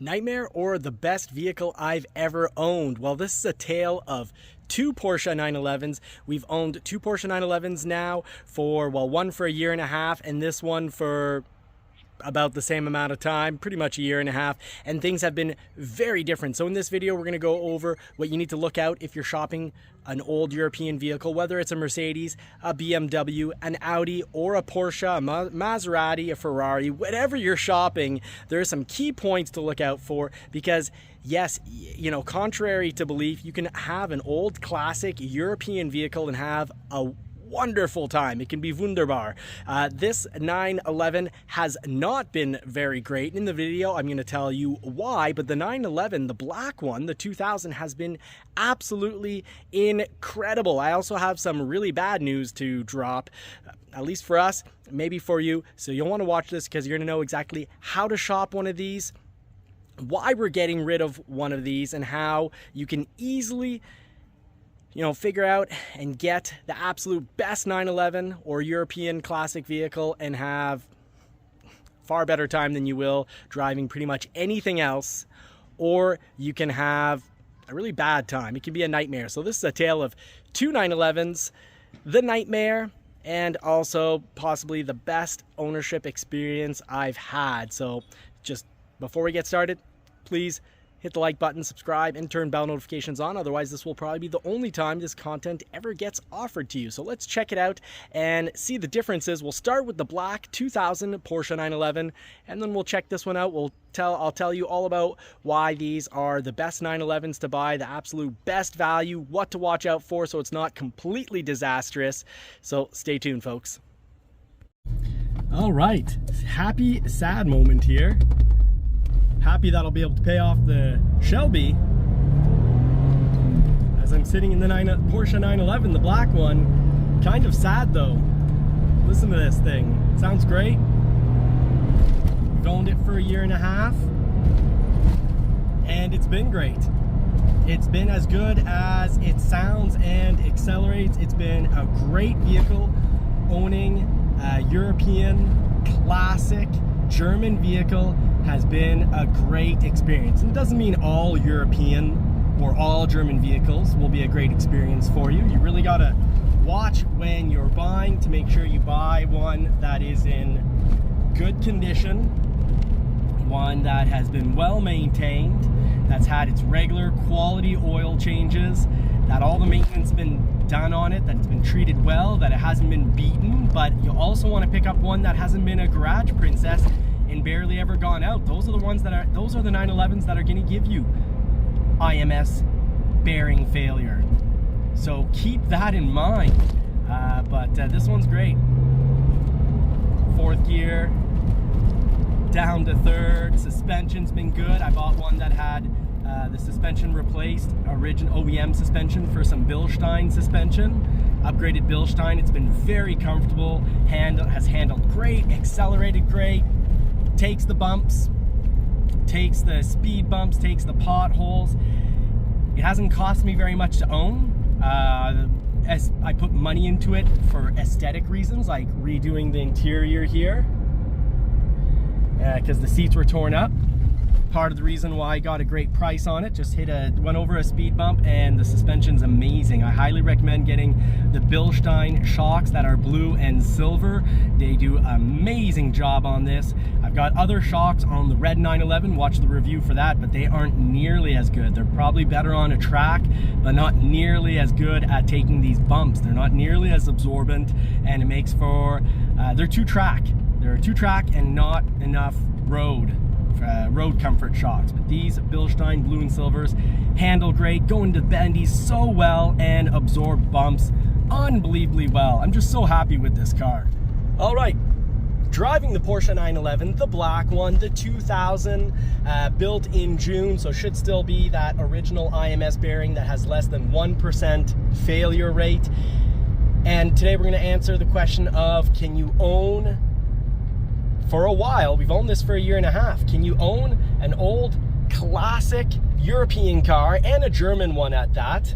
Nightmare or the best vehicle I've ever owned? Well, this is a tale of two Porsche 911s. We've owned two Porsche 911s now for, well, one for a year and a half and this one for about the same amount of time, pretty much a year and a half, and things have been very different. So in this video, we're going to go over what you need to look out if you're shopping an old European vehicle, whether it's a Mercedes, a BMW, an Audi, or a Porsche, a Maserati, a Ferrari, whatever you're shopping. There are some key points to look out for because yes, you know, contrary to belief, you can have an old classic European vehicle and have a wonderful time. It can be wunderbar. This 911 has not been very great. In the video, I'm going to tell you why, but the 911, the black one, the 2000, has been absolutely incredible. I also have some really bad news to drop, at least for us, maybe for you. So you'll want to watch this because you're going to know exactly how to shop one of these, why we're getting rid of one of these, and how you can easily figure out and get the absolute best 911 or European classic vehicle and have far better time than you will driving pretty much anything else, or you can have a really bad time. It can be a nightmare. So this is a tale of two 911s, the nightmare, and also possibly the best ownership experience I've had. So just before we get started, please hit the like button, subscribe, and turn bell notifications on. Otherwise, this will probably be the only time this content ever gets offered to you. So let's check it out and see the differences. We'll start with the black 2000 Porsche 911, and then we'll check this one out. I'll tell you all about why these are the best 911s to buy, the absolute best value, what to watch out for so it's not completely disastrous. So stay tuned, folks. All right, happy, sad moment here. Happy that I'll be able to pay off the Shelby as I'm sitting in the Porsche 911, the black one. Kind of sad though. Listen to this thing. Sounds great. We've owned it for a year and a half and it's been great. It's been as good as it sounds and accelerates. It's been a great vehicle. Owning a European classic German vehicle has been a great experience. And it doesn't mean all European or all German vehicles will be a great experience for you. You really gotta watch when you're buying to make sure you buy one that is in good condition, one that has been well maintained, that's had its regular quality oil changes, that all the maintenance has been done on it, that it's been treated well, that it hasn't been beaten. But you also want to pick up one that hasn't been a garage princess and barely ever gone out. Those are the ones that those are the 911s that are going to give you IMS bearing failure. So keep that in mind. But this one's great. Fourth gear, down to third. Suspension's been good. I bought one that had the suspension replaced, original OEM suspension for some Bilstein suspension. Upgraded Bilstein. It's been very comfortable. Has handled great, accelerated great. Takes the bumps, takes the speed bumps, takes the potholes. It hasn't cost me very much to own. As I put money into it for aesthetic reasons, like redoing the interior here, because the seats were torn up. Part of the reason why I got a great price on it. Just went over a speed bump, and the suspension's amazing. I highly recommend getting the Bilstein shocks that are blue and silver. They do an amazing job on this. I've got other shocks on the red 911. Watch the review for that, but they aren't nearly as good. They're probably better on a track, but not nearly as good at taking these bumps. They're not nearly as absorbent, and it makes for they're two-track. They're a two-track and not enough road comfort shocks. But these Bilstein blue and silvers handle great, go into bendies so well, and absorb bumps unbelievably well. I'm just so happy with this car. All right, driving the Porsche 911, the black one, the 2000, built in June, so should still be that original IMS bearing that has less than 1% failure rate. And today we're going to answer the question of, can you own, for a while, we've owned this for a year and a half, can you own an old classic European car, and a German one at that,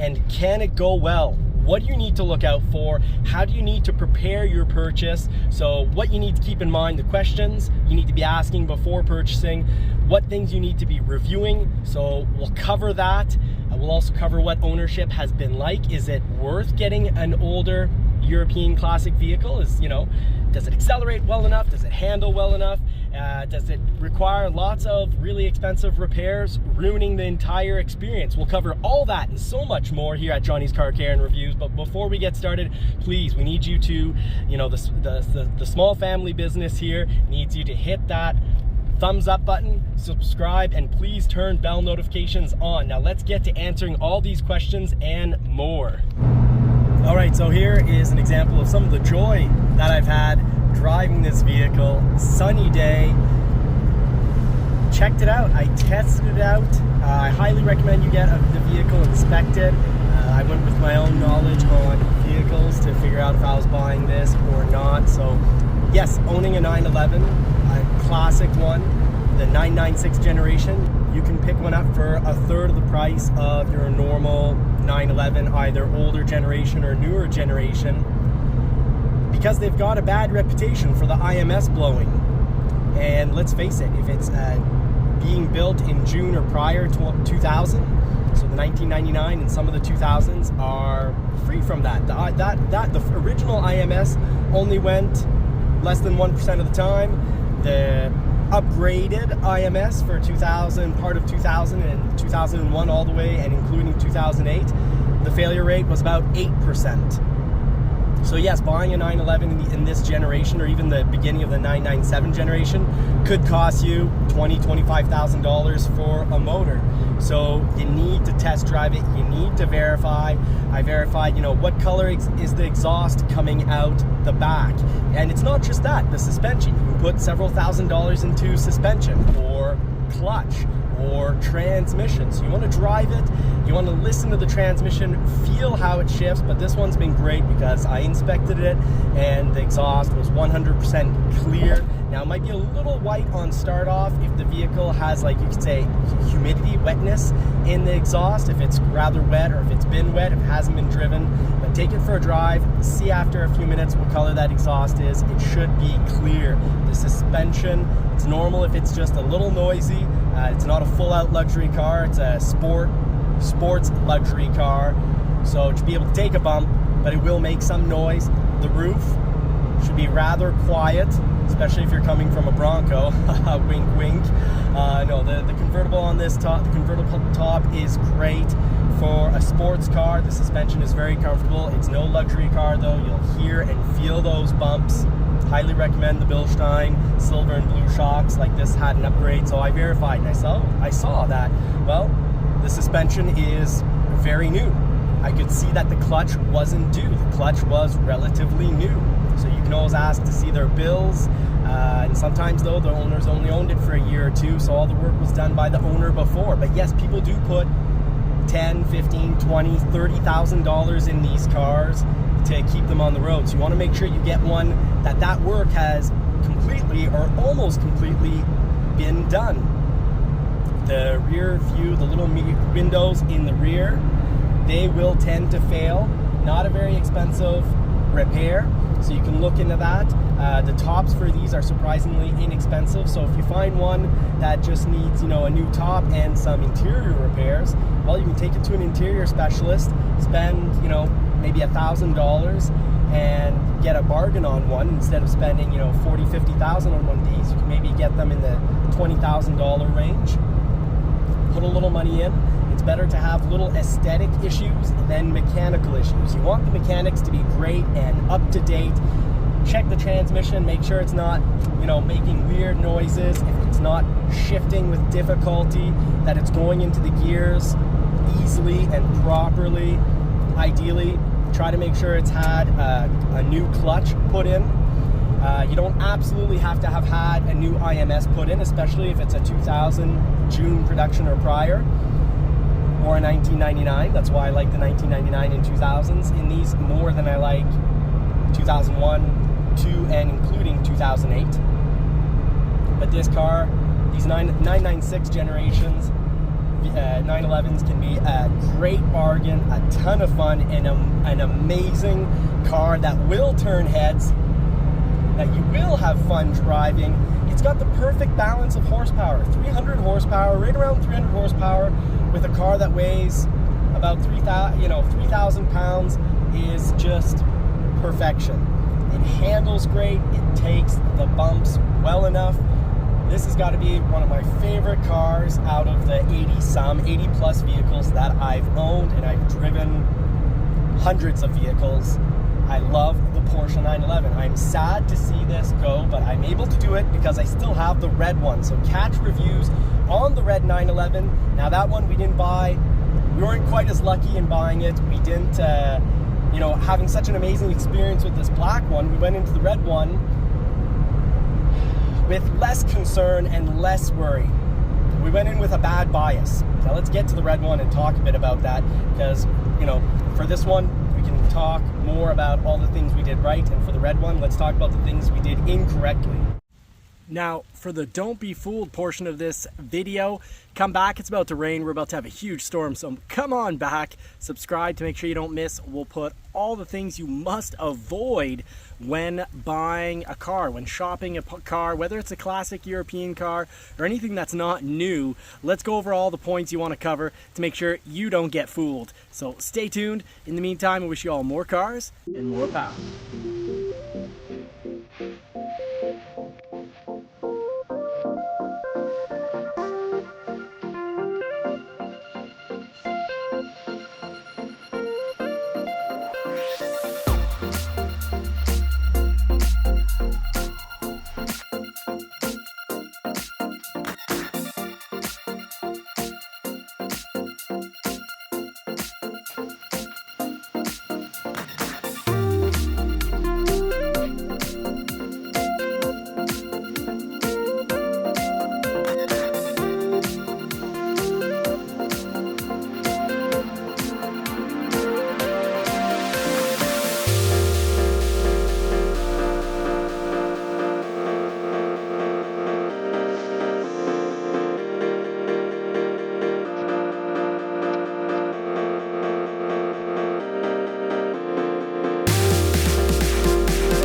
and can it go well? what do you need to look out for, how do you need to prepare your purchase, so what you need to keep in mind, the questions you need to be asking before purchasing, what things you need to be reviewing. So we'll cover that. We'll also cover what ownership has been like. Is it worth getting an older European classic vehicle? Does it accelerate well enough? Does it handle well enough? Does it require lots of really expensive repairs, ruining the entire experience? We'll cover all that and so much more here at Johnny's Car Care and Reviews. But before we get started, please, we need you to, the small family business here needs you to hit that thumbs up button, subscribe, and please turn bell notifications on. Now let's get to answering all these questions and more. All right, so here is an example of some of the joy that I've had driving this vehicle. Sunny day. Checked it out. I tested it out. I highly recommend you get the vehicle inspected. I went with my own knowledge on vehicles to figure out if I was buying this or not. So yes, owning a 911, a classic one, the 996 generation, you can pick one up for a third of the price of your normal 911, either older generation or newer generation, because they've got a bad reputation for the IMS blowing. And let's face it, if it's being built in June or prior to 2000, so the 1999 and some of the 2000s are free from that. The original IMS only went less than 1% of the time. The upgraded IMS for 2000, part of 2000 and 2001 all the way, and including 2008, the failure rate was about 8%. So yes, buying a 911 in this generation, or even the beginning of the 997 generation, could cost you $20,000, $25,000 for a motor. So you need to test drive it, you need to verify. I verified, what color is the exhaust coming out the back. And it's not just that, the suspension. You can put several $1,000s into suspension, or clutch, or transmission. So you want to drive it, you want to listen to the transmission, feel how it shifts. But this one's been great because I inspected it and the exhaust was 100% clear. Now it might be a little white on start off if the vehicle has, like you could say, humidity, wetness in the exhaust, if it's rather wet or if it's been wet, if it hasn't been driven. But take it for a drive, see after a few minutes what color that exhaust is. It should be clear. The suspension, it's normal if it's just a little noisy. It's not a full-out luxury car, it's a sports luxury car. So to be able to take a bump, but it will make some noise. The roof should be rather quiet, especially if you're coming from a Bronco. Wink, wink. No, the convertible on this top, the convertible top is great for a sports car. The suspension is very comfortable. It's no luxury car though. You'll hear and feel those bumps. Highly recommend the Bilstein silver and blue shocks. Like this had an upgrade, so I verified and I saw that, well, the suspension is very new. I could see that the clutch wasn't due. The clutch was relatively new. So you can always ask to see their bills. And sometimes though, the owners only owned it for a year or two, so all the work was done by the owner before. But yes, people do put $10,000, $15,000, $20,000, $30,000 in these cars to keep them on the road. So you want to make sure you get one that work has completely or almost completely been done. The rear view, the little windows in the rear, they will tend to fail. Not a very expensive repair, so you can look into that. The tops for these are surprisingly inexpensive, so if you find one that just needs, a new top and some interior repairs, well, you can take it to an interior specialist, spend, maybe $1,000 and get a bargain on one instead of spending, $40,000, $50,000 on one of these. You can maybe get them in the $20,000 range. Put a little money in. It's better to have little aesthetic issues than mechanical issues. You want the mechanics to be great and up to date. Check the transmission, make sure it's not, making weird noises, if it's not shifting with difficulty, that it's going into the gears easily and properly. Ideally, try to make sure it's had a new clutch put in. You don't absolutely have to have had a new IMS put in, especially if it's a 2000 June production or prior, or a 1999. That's why I like the 1999 and 2000s in these more than I like 2001, 2, and including 2008. But this car, these 996 generations, 911s can be a great bargain, a ton of fun, and an amazing car that will turn heads, that you will have fun driving. It's got the perfect balance of horsepower, 300 horsepower, right around 300 horsepower, with a car that weighs about 3,000 pounds is just perfection. It handles great, it takes the bumps well enough. This has got to be one of my favorite cars out of the 80 plus vehicles that I've owned, and I've driven hundreds of vehicles. I love the Porsche 911. I'm sad to see this go, but I'm able to do it because I still have the red one. So catch reviews on the red 911. Now that one we didn't buy. We weren't quite as lucky in buying it. We didn't, having such an amazing experience with this black one, we went into the red one with less concern and less worry. We went in with a bad bias. Now let's get to the red one and talk a bit about that, because, for this one, we can talk more about all the things we did right, and for the red one, let's talk about the things we did incorrectly. Now, for the don't be fooled portion of this video, come back. It's about to rain. We're about to have a huge storm, so come on back. Subscribe to make sure you don't miss. We'll put all the things you must avoid when buying a car, when shopping a car, whether it's a classic European car or anything that's not new. Let's go over all the points you want to cover to make sure you don't get fooled. So stay tuned. In the meantime, I wish you all more cars and more power.